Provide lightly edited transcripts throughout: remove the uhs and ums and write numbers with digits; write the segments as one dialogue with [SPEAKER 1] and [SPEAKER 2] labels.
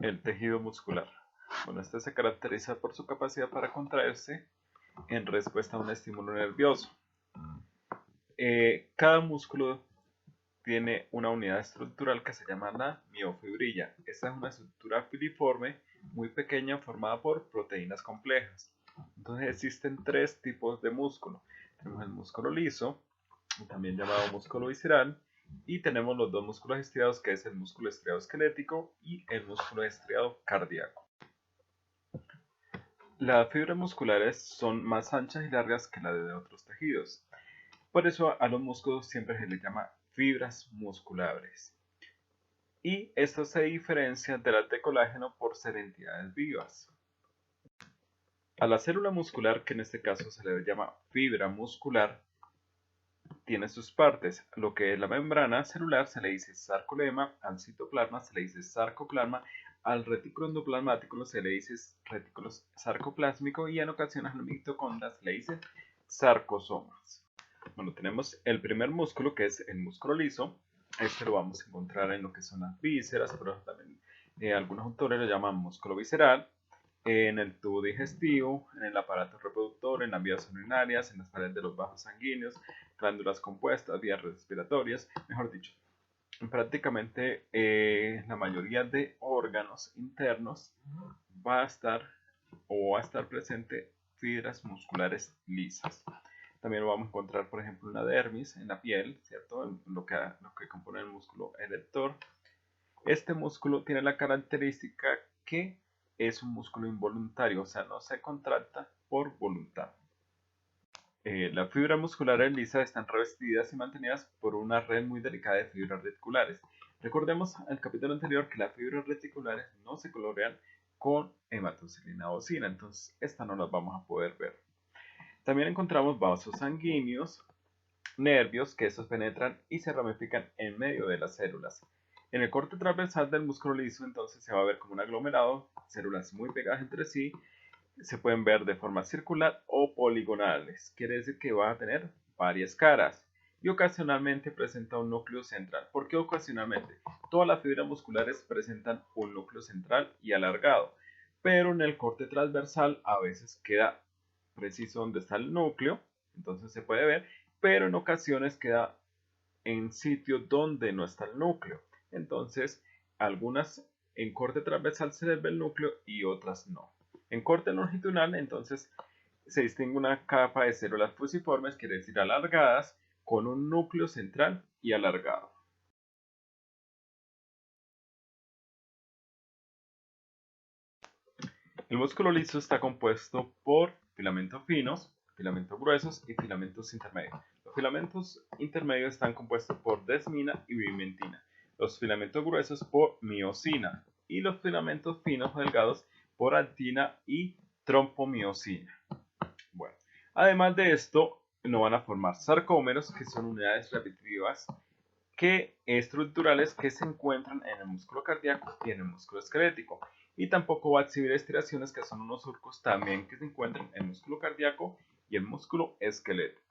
[SPEAKER 1] El tejido muscular. Bueno, este se caracteriza por su capacidad para contraerse en respuesta a un estímulo nervioso. Cada músculo tiene una unidad estructural que se llama la miofibrilla. Esta es una estructura filiforme muy pequeña formada por proteínas complejas. Entonces existen tres tipos de músculo. Tenemos el músculo liso, también llamado músculo visceral, y tenemos los dos músculos estriados, que es el músculo estriado esquelético y el músculo estriado cardíaco. Las fibras musculares son más anchas y largas que las de otros tejidos. Por eso a los músculos siempre se les llama fibras musculares. Y esto se diferencia de las de colágeno por ser entidades vivas. A la célula muscular, que en este caso se le llama fibra muscular, tiene sus partes. Lo que es la membrana celular se le dice sarcolema, al citoplasma se le dice sarcoplasma, al retículo endoplasmático se le dice retículo sarcoplásmico y en ocasiones a la mitocondria se le dice sarcosomas. Bueno, tenemos el primer músculo, que es el músculo liso. Este lo vamos a encontrar en lo que son las vísceras, pero también algunos autores lo llaman músculo visceral, en el tubo digestivo, en el aparato reproductor, en las vías urinarias, en las paredes de los vasos sanguíneos, glándulas compuestas, vías respiratorias, mejor dicho. Prácticamente la mayoría de órganos internos va a estar presente fibras musculares lisas. También lo vamos a encontrar, por ejemplo, en la dermis, en la piel, ¿cierto? En lo que compone el músculo erector. Este músculo tiene la característica que es un músculo involuntario, o sea, no se contracta por voluntad. Las fibras musculares lisas están revestidas y mantenidas por una red muy delicada de fibras reticulares. Recordemos al capítulo anterior que las fibras reticulares no se colorean con hematocilina o ocina, entonces estas no las vamos a poder ver. También encontramos vasos sanguíneos, nervios, que estos penetran y se ramifican en medio de las células. En el corte transversal del músculo liso entonces se va a ver como un aglomerado, células muy pegadas entre sí, se pueden ver de forma circular o poligonales, quiere decir que va a tener varias caras y ocasionalmente presenta un núcleo central. ¿Por qué ocasionalmente? Todas las fibras musculares presentan un núcleo central y alargado, pero en el corte transversal a veces queda preciso donde está el núcleo, entonces se puede ver, pero en ocasiones queda en sitios donde no está el núcleo. Entonces, algunas en corte transversal se les ve el núcleo y otras no. En corte longitudinal, entonces, se distingue una capa de células fusiformes, quiere decir alargadas, con un núcleo central y alargado. El músculo liso está compuesto por filamentos finos, filamentos gruesos y filamentos intermedios. Los filamentos intermedios están compuestos por desmina y bimentina. Los filamentos gruesos por miosina y los filamentos finos o delgados por actina y trompomiosina. Bueno, además de esto, no van a formar sarcómeros, que son unidades repetitivas estructurales que se encuentran en el músculo cardíaco y en el músculo esquelético. Y tampoco va a exhibir estriaciones, que son unos surcos también que se encuentran en el músculo cardíaco y el músculo esquelético.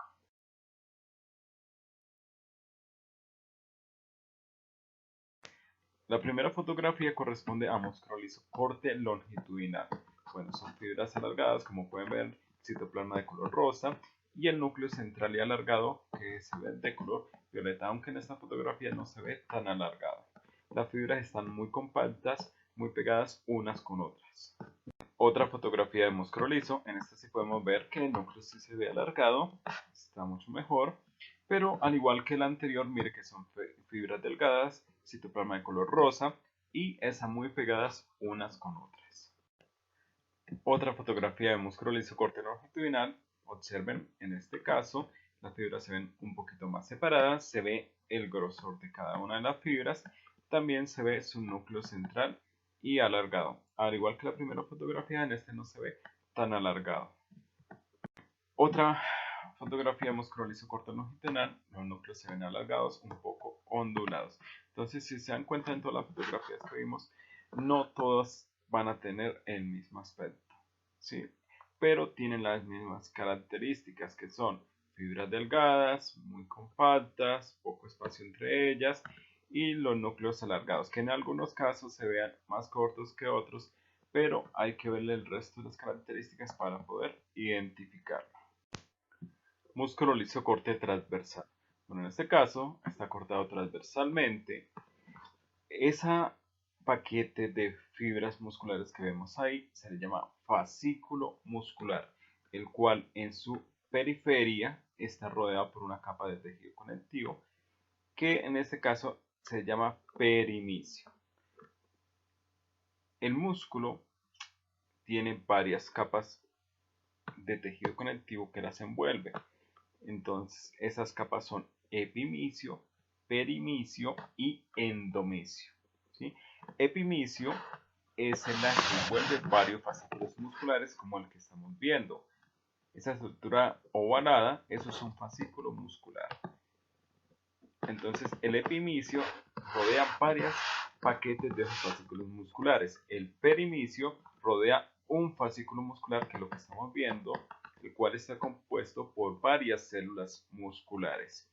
[SPEAKER 1] La primera fotografía corresponde a músculo liso corte longitudinal. Bueno, son fibras alargadas, como pueden ver, citoplasma de color rosa y el núcleo central y alargado, que se ve de color violeta, aunque en esta fotografía no se ve tan alargado. Las fibras están muy compactas, muy pegadas unas con otras. Otra fotografía de músculo liso, en esta sí podemos ver que el núcleo sí se ve alargado, está mucho mejor, pero al igual que la anterior, mire que son fibras delgadas, citoplasma de color rosa y están muy pegadas unas con otras. Otra fotografía de músculo liso corte longitudinal, observen en este caso las fibras se ven un poquito más separadas, se ve el grosor de cada una de las fibras, también se ve su núcleo central y alargado. Al igual que la primera fotografía, en este no se ve tan alargado. Otra fotografía de músculo liso corto longitudinal, los núcleos se ven alargados, un poco ondulados. Entonces, si se dan cuenta en todas las fotografías que vimos, no todas van a tener el mismo aspecto, ¿sí? Pero tienen las mismas características, que son fibras delgadas, muy compactas, poco espacio entre ellas y los núcleos alargados, que en algunos casos se vean más cortos que otros, pero hay que verle el resto de las características para poder identificarlo. Músculo liso corte transversal. Bueno, en este caso está cortado transversalmente. Ese paquete de fibras musculares que vemos ahí se le llama fascículo muscular, el cual en su periferia está rodeado por una capa de tejido conectivo que en este caso se llama perimisio. El músculo tiene varias capas de tejido conectivo que las envuelve. Entonces, esas capas son epimisio, perimisio y endomisio. ¿Sí? Epimisio es la que envuelve varios fascículos musculares como el que estamos viendo. Esa estructura ovalada, eso es un fascículo muscular. Entonces, el epimisio rodea varios paquetes de esos fascículos musculares. El perimisio rodea un fascículo muscular, que es lo que estamos viendo, el cual está compuesto por varias células musculares.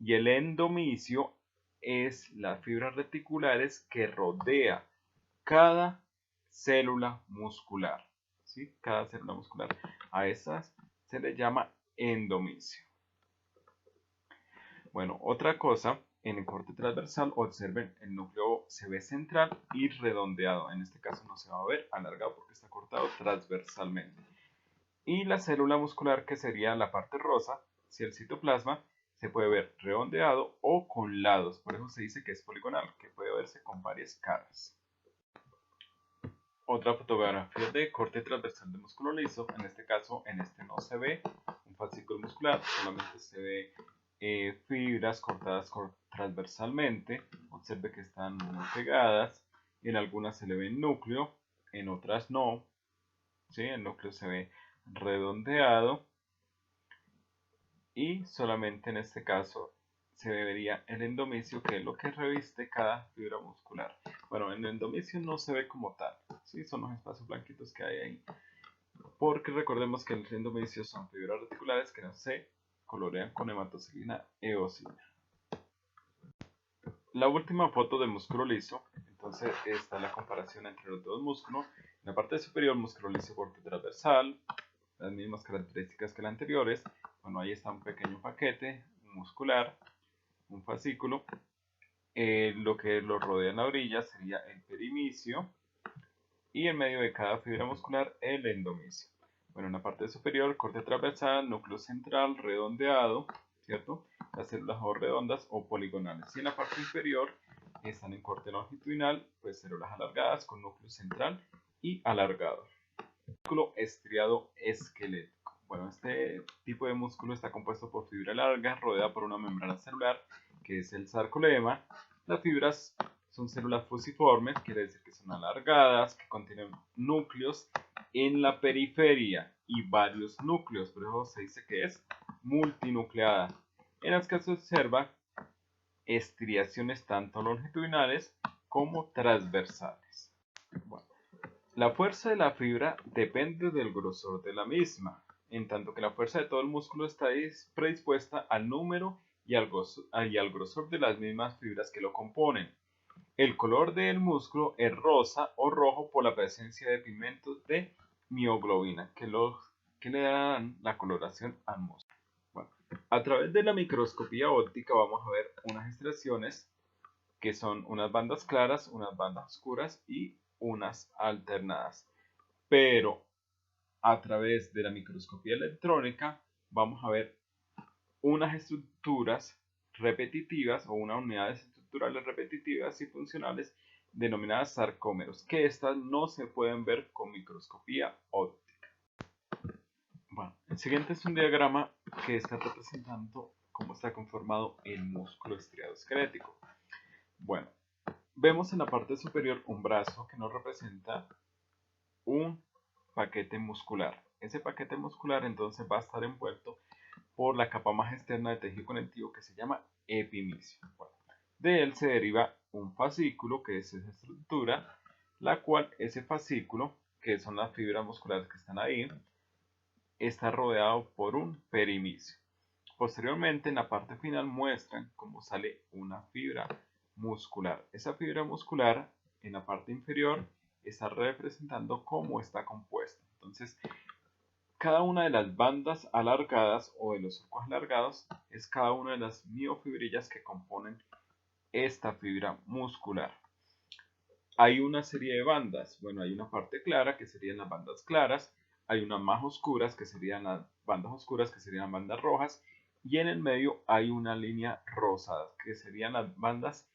[SPEAKER 1] Y el endomisio es las fibras reticulares que rodea cada célula muscular. ¿Sí? Cada célula muscular. A esas se le llama endomisio. Bueno, otra cosa, en el corte transversal, observen, el núcleo se ve central y redondeado. En este caso no se va a ver alargado porque está cortado transversalmente. Y la célula muscular, que sería la parte rosa, si el citoplasma, se puede ver redondeado o con lados. Por eso se dice que es poligonal, que puede verse con varias caras. Otra fotografía de corte transversal de músculo liso. En este caso, en este no se ve un fascículo muscular, solamente se ve fibras cortadas transversalmente. Observe que están muy pegadas. En algunas se le ve el núcleo, en otras no. ¿Sí? El núcleo se ve redondeado y solamente en este caso se vería el endomisio, que es lo que reviste cada fibra muscular. Bueno, en el endomisio no se ve como tal, ¿sí? Son los espacios blanquitos que hay ahí, porque recordemos que el endomisio son fibras reticulares que no se colorean con hematocilina eosina. La última foto de músculo liso, entonces está la comparación entre los dos músculos. En la parte superior, músculo liso corte transversal, las mismas características que las anteriores. Bueno, ahí está un pequeño paquete muscular, un fascículo. Lo que lo rodea en la orilla sería el perimisio y en medio de cada fibra muscular el endomisio. Bueno, en la parte superior, corte transversal, núcleo central, redondeado, ¿cierto? Las células o redondas o poligonales. Y en la parte inferior están en corte longitudinal, pues células alargadas con núcleo central y alargado. Músculo estriado esquelético. Bueno, este tipo de músculo está compuesto por fibra larga rodeada por una membrana celular, que es el sarcolemma. Las fibras son células fusiformes, quiere decir que son alargadas, que contienen núcleos en la periferia y varios núcleos, por eso se dice que es multinucleada, en las que se observa estriaciones tanto longitudinales como transversales. Bueno, la fuerza de la fibra depende del grosor de la misma, en tanto que la fuerza de todo el músculo está predispuesta al número y al grosor de las mismas fibras que lo componen. El color del músculo es rosa o rojo por la presencia de pigmentos de mioglobina, que le dan la coloración al músculo. Bueno, a través de la microscopía óptica vamos a ver unas estriaciones que son unas bandas claras, unas bandas oscuras y unas alternadas. Pero a través de la microscopía electrónica vamos a ver unas estructuras repetitivas o unas unidades estructurales repetitivas y funcionales denominadas sarcómeros, que estas no se pueden ver con microscopía óptica. Bueno, el siguiente es un diagrama que está representando cómo está conformado el músculo estriado esquelético. Bueno, vemos en la parte superior un brazo que nos representa un paquete muscular. Ese paquete muscular entonces va a estar envuelto por la capa más externa de tejido conectivo que se llama epimisio. Bueno, de él se deriva un fascículo, que es esa estructura, la cual ese fascículo, que son las fibras musculares que están ahí, está rodeado por un perimisio. Posteriormente, en la parte final muestran cómo sale una fibra muscular. Esa fibra muscular en la parte inferior está representando cómo está compuesta. Entonces, cada una de las bandas alargadas o de los surcos alargados es cada una de las miofibrillas que componen esta fibra muscular. Hay una serie de bandas. Bueno, hay una parte clara que serían las bandas claras, hay unas más oscuras que serían las bandas oscuras que serían bandas rojas, y en el medio hay una línea rosada que serían las bandas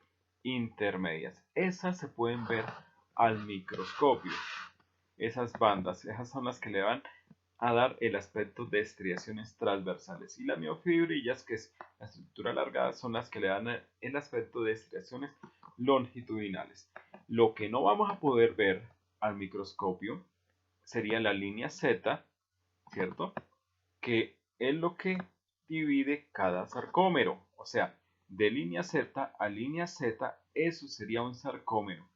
[SPEAKER 1] intermedias. Esas se pueden ver al microscopio. Esas bandas, esas son las que le van a dar el aspecto de estriaciones transversales, y las miofibrillas, que es la estructura alargada, son las que le dan el aspecto de estriaciones longitudinales. Lo que no vamos a poder ver al microscopio sería la línea Z, ¿cierto? Que es lo que divide cada sarcómero. O sea, de línea Z a línea Z, eso sería un sarcómero.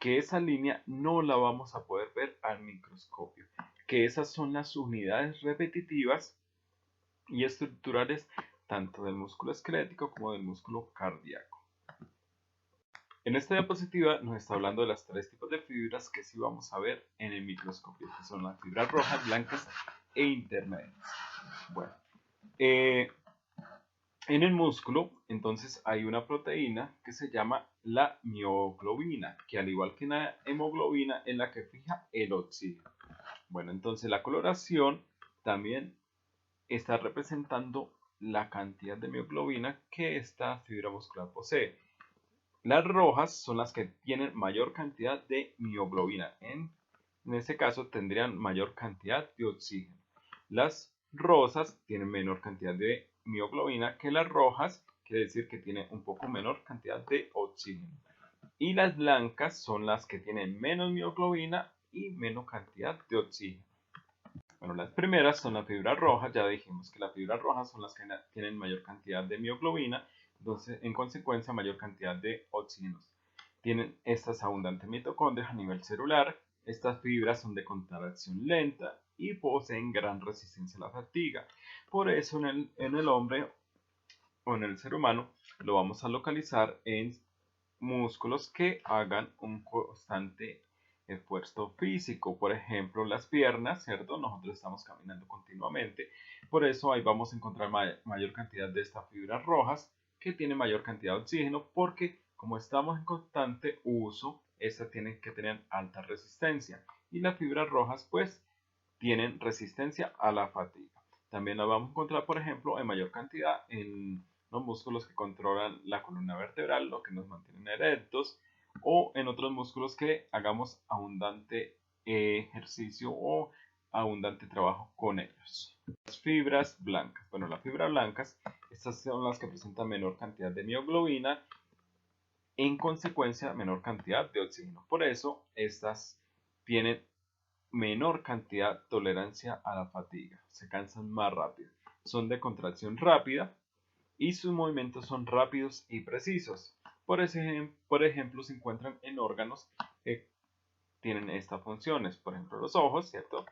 [SPEAKER 1] Que esa línea no la vamos a poder ver al microscopio. Que esas son las unidades repetitivas y estructurales tanto del músculo esquelético como del músculo cardíaco. En esta diapositiva nos está hablando de las tres tipos de fibras que sí vamos a ver en el microscopio, que son las fibras rojas, blancas e intermedias. Bueno, en el músculo, entonces, hay una proteína que se llama la mioglobina, que al igual que la hemoglobina es la que fija el oxígeno. Bueno, entonces la coloración también está representando la cantidad de mioglobina que esta fibra muscular posee. Las rojas son las que tienen mayor cantidad de mioglobina. En este caso tendrían mayor cantidad de oxígeno. Las rosas tienen menor cantidad de mioglobina que las rojas, quiere decir que tienen un poco menor cantidad de oxígeno. Y las blancas son las que tienen menos mioglobina y menos cantidad de oxígeno. Bueno, las primeras son las fibras rojas. Ya dijimos que las fibras rojas son las que tienen mayor cantidad de mioglobina, entonces en consecuencia mayor cantidad de oxígenos. Tienen estas abundantes mitocondrias a nivel celular. Estas fibras son de contracción lenta y poseen gran resistencia a la fatiga. Por eso en el hombre o en el ser humano lo vamos a localizar en músculos que hagan un constante esfuerzo físico. Por ejemplo, las piernas, ¿cierto? Nosotros estamos caminando continuamente. Por eso ahí vamos a encontrar mayor cantidad de estas fibras rojas que tienen mayor cantidad de oxígeno, porque como estamos en constante uso, estas tienen que tener alta resistencia. Y las fibras rojas pues tienen resistencia a la fatiga. También las vamos a encontrar, por ejemplo, en mayor cantidad en los músculos que controlan la columna vertebral, lo que nos mantienen erectos, o en otros músculos que hagamos abundante ejercicio o abundante trabajo con ellos. Las fibras blancas. Bueno, las fibras blancas, estas son las que presentan menor cantidad de mioglobina, en consecuencia menor cantidad de oxígeno. Por eso estas tienen menor cantidad de tolerancia a la fatiga, se cansan más rápido, son de contracción rápida y sus movimientos son rápidos y precisos. Por ejemplo, se encuentran en órganos que tienen estas funciones, por ejemplo los ojos, ¿cierto?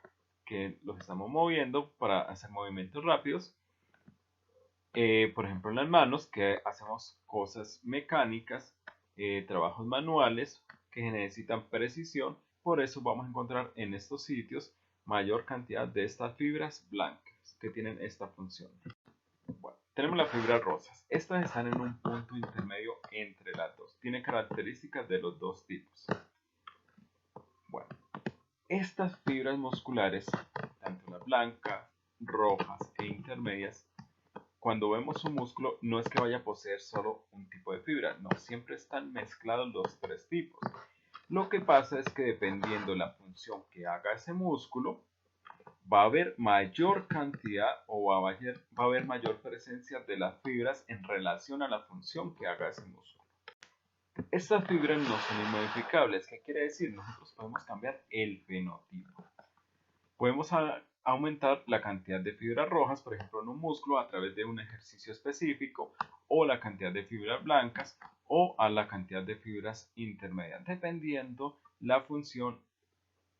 [SPEAKER 1] Que los estamos moviendo para hacer movimientos rápidos. Por ejemplo en las manos, que hacemos cosas mecánicas, trabajos manuales que necesitan precisión. Por eso vamos a encontrar en estos sitios mayor cantidad de estas fibras blancas que tienen esta función. Bueno, tenemos las fibras rosas. Estas están en un punto intermedio entre las dos. Tiene características de los dos tipos. Bueno, estas fibras musculares, tanto las blancas, rojas e intermedias, cuando vemos un músculo, no es que vaya a poseer solo un tipo de fibra, no, siempre están mezclados los tres tipos. Lo que pasa es que dependiendo de la función que haga ese músculo, va a haber mayor cantidad o va a haber mayor presencia de las fibras en relación a la función que haga ese músculo. Estas fibras no son inmodificables. ¿Qué quiere decir? Nosotros podemos cambiar el fenotipo. Podemos aumentar la cantidad de fibras rojas, por ejemplo, en un músculo a través de un ejercicio específico, o la cantidad de fibras blancas, o a la cantidad de fibras intermedias, dependiendo la función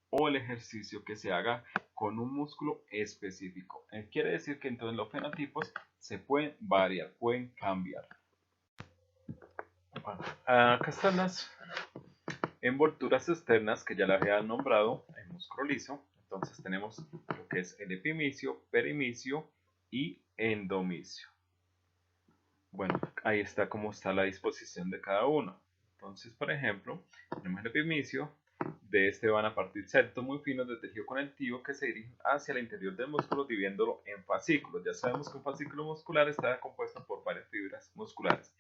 [SPEAKER 1] o el ejercicio que se haga con un músculo específico. Quiere decir que entonces los fenotipos se pueden variar, pueden cambiar. Bueno, acá están las envolturas externas que ya las había nombrado en músculo liso. Entonces tenemos lo que es el epimicio, perimicio y endomicio. Bueno, ahí está cómo está la disposición de cada uno. Entonces, por ejemplo, tenemos el epimicio. De este van a partir septos muy finos de tejido conectivo que se dirigen hacia el interior del músculo dividiéndolo en fascículos. Ya sabemos que un fascículo muscular está compuesto por varias fibras musculares.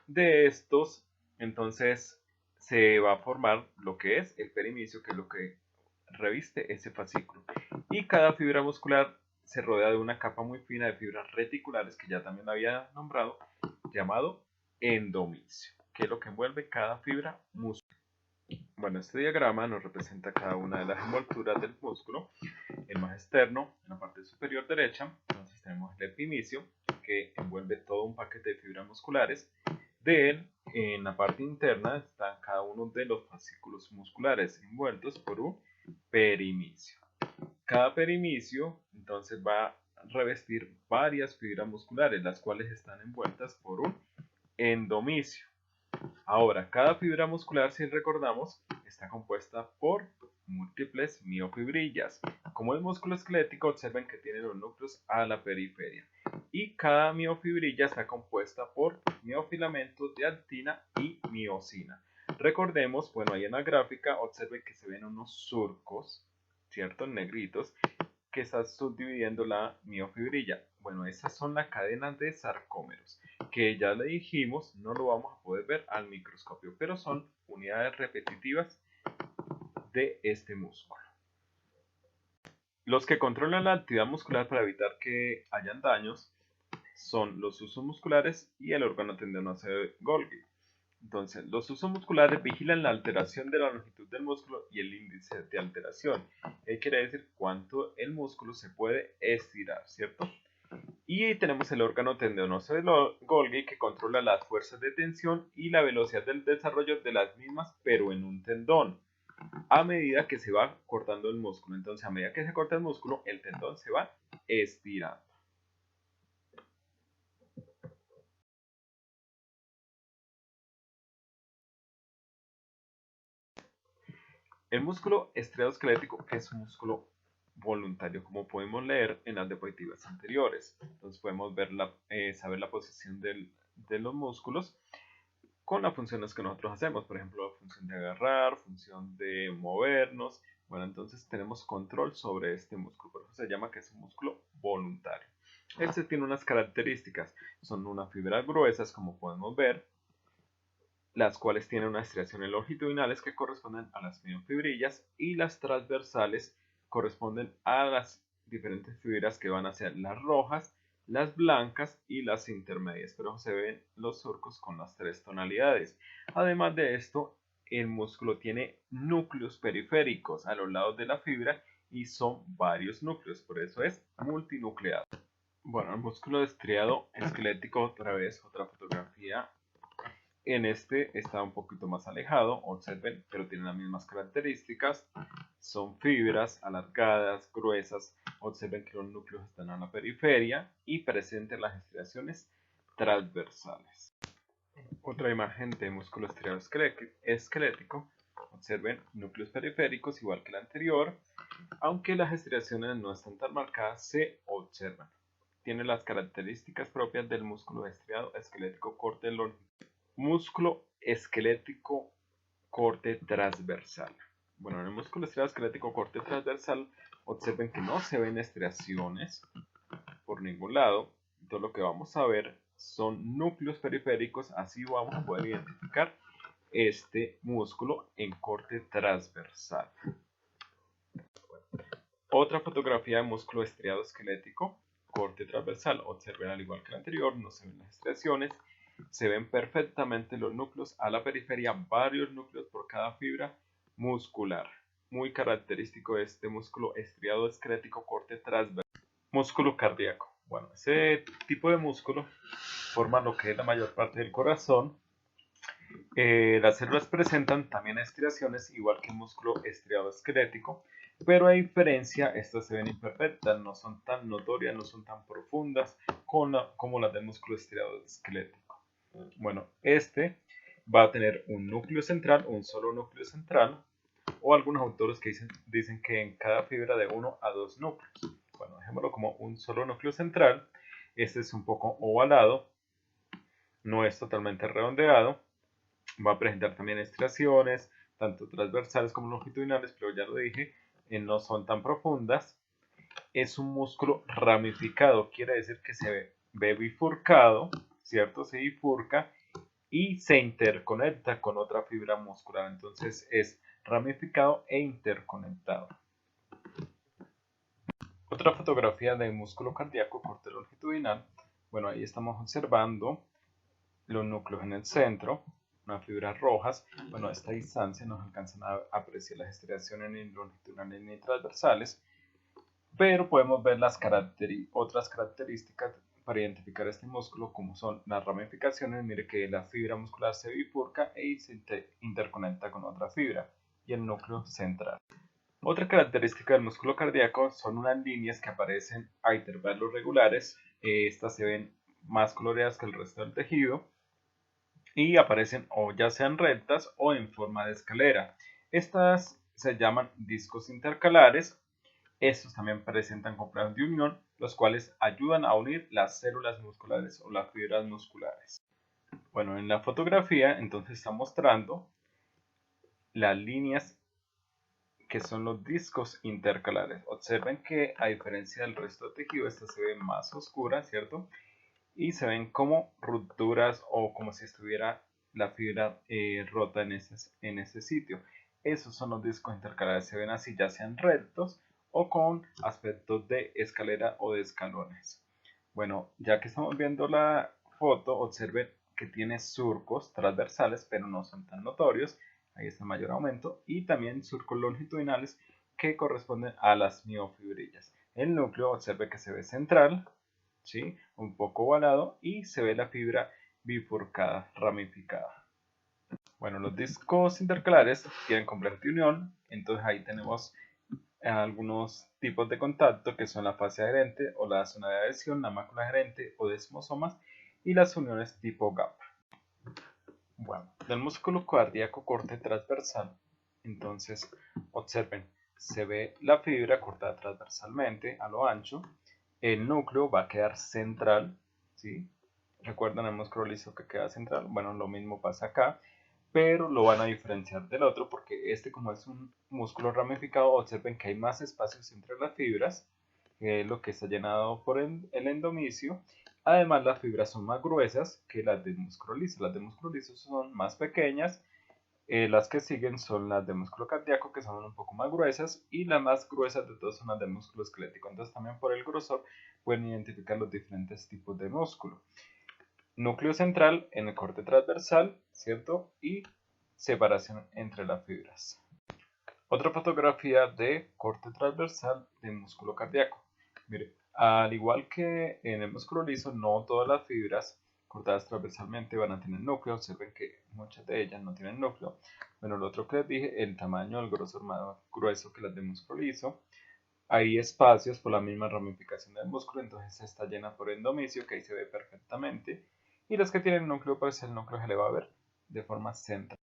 [SPEAKER 1] De estos, entonces, se va a formar lo que es el perimicio, que es lo que reviste ese fascículo. Y cada fibra muscular se rodea de una capa muy fina de fibras reticulares, que ya también había nombrado, llamado endomicio, que es lo que envuelve cada fibra muscular. Bueno, este diagrama nos representa cada una de las envolturas del músculo. El más externo, en la parte superior derecha, entonces tenemos el epimicio, que envuelve todo un paquete de fibras musculares. De él, en la parte interna, están cada uno de los fascículos musculares envueltos por un perimicio. Cada perimicio, entonces, va a revestir varias fibras musculares, las cuales están envueltas por un endomicio. Ahora, cada fibra muscular, si recordamos, está compuesta por múltiples miofibrillas. Como el músculo esquelético, observen que tiene los núcleos a la periferia. Y cada miofibrilla está compuesta por miofilamentos de actina y miosina. Recordemos, bueno, ahí en la gráfica, observen que se ven unos surcos, ¿cierto? Negritos, que está subdividiendo la miofibrilla. Bueno, esas son las cadenas de sarcómeros, que ya le dijimos, no lo vamos a poder ver al microscopio, pero son unidades repetitivas de este músculo. Los que controlan la actividad muscular para evitar que hayan daños son los usos musculares y el órgano tendinoso de Golgi. Entonces, los usos musculares vigilan la alteración de la longitud del músculo y el índice de alteración. Quiere decir cuánto el músculo se puede estirar, ¿cierto? Y tenemos el órgano tendinoso de Golgi, que controla las fuerzas de tensión y la velocidad del desarrollo de las mismas, pero en un tendón, a medida que se va cortando el músculo. Entonces, a medida que se corta el músculo, el tendón se va estirando. El músculo estriado esquelético es un músculo voluntario, como podemos leer en las diapositivas anteriores. Entonces podemos ver saber la posición de los músculos con las funciones que nosotros hacemos, por ejemplo, la función de agarrar, función de movernos. Bueno, entonces tenemos control sobre este músculo, por eso se llama que es un músculo voluntario. Este tiene unas características, son unas fibras gruesas, como podemos ver, las cuales tienen unas estriaciones longitudinales que corresponden a las miofibrillas y las transversales corresponden a las diferentes fibras que van a ser las rojas, las blancas y las intermedias, pero se ven los surcos con las tres tonalidades. Además de esto, el músculo tiene núcleos periféricos a los lados de la fibra y son varios núcleos, por eso es multinucleado. Bueno, el músculo estriado esquelético, otra vez, otra fotografía. En este está un poquito más alejado, observen, pero tiene las mismas características. Son fibras alargadas, gruesas. Observen que los núcleos están a la periferia y presenten las estriaciones transversales. Otra imagen de músculo estriado esquelético. Observen núcleos periféricos igual que la anterior, aunque las estriaciones no están tan marcadas, se observan. Tiene las características propias del músculo estriado esquelético corte longitudinal. Músculo esquelético corte transversal. Bueno, en el músculo estriado esquelético corte transversal, observen que no se ven estriaciones por ningún lado. Entonces lo que vamos a ver son núcleos periféricos, así vamos a poder identificar este músculo en corte transversal. Otra fotografía de músculo estriado esquelético corte transversal. Observen, al igual que la anterior, no se ven las estriaciones. Se ven perfectamente los núcleos a la periferia, varios núcleos por cada fibra muscular. Muy característico de este músculo estriado esquelético corte transversal. Músculo cardíaco. Bueno, ese tipo de músculo forma lo que es la mayor parte del corazón. Las células presentan también estriaciones, igual que el músculo estriado esquelético, pero a diferencia, estas se ven imperfectas, no son tan notorias, no son tan profundas como las del músculo estriado esquelético. Bueno, este va a tener un núcleo central, un solo núcleo central, o algunos autores que dicen que en cada fibra de 1 a 2 núcleos. Bueno, dejémoslo como un solo núcleo central. Este es un poco ovalado, no es totalmente redondeado. Va a presentar también estriaciones, tanto transversales como longitudinales, pero ya lo dije, no son tan profundas. Es un músculo ramificado, quiere decir que se ve bifurcado, ¿cierto? Se bifurca y se interconecta con otra fibra muscular. Entonces es ramificado e interconectado. Otra fotografía del músculo cardíaco corte longitudinal. Bueno, ahí estamos observando los núcleos en el centro, unas fibras rojas. Bueno, a esta distancia nos alcanzan a apreciar las estriaciones ni longitudinales ni transversales, pero podemos ver otras características para identificar este músculo, como son las ramificaciones. Mire que la fibra muscular se bifurca e se interconecta con otra fibra, y el núcleo central. Otra característica del músculo cardíaco son unas líneas que aparecen a intervalos regulares. Estas se ven más coloreadas que el resto del tejido y aparecen o ya sean rectas o en forma de escalera. Estas se llaman discos intercalares. Estos también presentan complejos de unión, los cuales ayudan a unir las células musculares o las fibras musculares. Bueno, en la fotografía entonces está mostrando las líneas que son los discos intercalares. Observen que a diferencia del resto del tejido, esta se ve más oscura, ¿cierto? Y se ven como rupturas o como si estuviera la fibra rota en ese sitio. Esos son los discos intercalares, se ven así, ya sean rectos o con aspectos de escalera o de escalones. Bueno, ya que estamos viendo la foto, observen que tiene surcos transversales, pero no son tan notorios. Ahí está el mayor aumento. Y también surcos longitudinales que corresponden a las miofibrillas. El núcleo, observe que se ve central, ¿sí? Un poco ovalado, y se ve la fibra bifurcada, ramificada. Bueno, los discos intercalares tienen complejos de unión, entonces ahí tenemos algunos tipos de contacto que son la fase adherente o la zona de adhesión, la mácula adherente o desmosomas, y las uniones tipo gap. Bueno, del músculo cardíaco corte transversal, entonces observen, se ve la fibra cortada transversalmente a lo ancho. El núcleo va a quedar central, ¿sí? ¿Recuerdan el músculo liso que queda central? Bueno, lo mismo pasa acá, pero lo van a diferenciar del otro porque este, como es un músculo ramificado, observen que hay más espacios entre las fibras, que es lo que está llenado por el endomisio. Además, las fibras son más gruesas que las del músculo liso. Las del músculo liso son más pequeñas. Las que siguen son las de músculo cardíaco, que son un poco más gruesas, y las más gruesas de todas son las de músculo esquelético. Entonces también por el grosor pueden identificar los diferentes tipos de músculo. Núcleo central en el corte transversal, ¿cierto? Y separación entre las fibras. Otra fotografía de corte transversal de músculo cardíaco. Mire, al igual que en el músculo liso, no todas las fibras cortadas transversalmente van a tener núcleo. Observen que muchas de ellas no tienen núcleo. Bueno, lo otro que les dije, el tamaño, el grosor más grueso que las de músculo liso. Hay espacios por la misma ramificación del músculo, entonces está llena por endomisio, que ahí se ve perfectamente. Y las que tienen núcleo, pues el núcleo se le va a ver de forma central.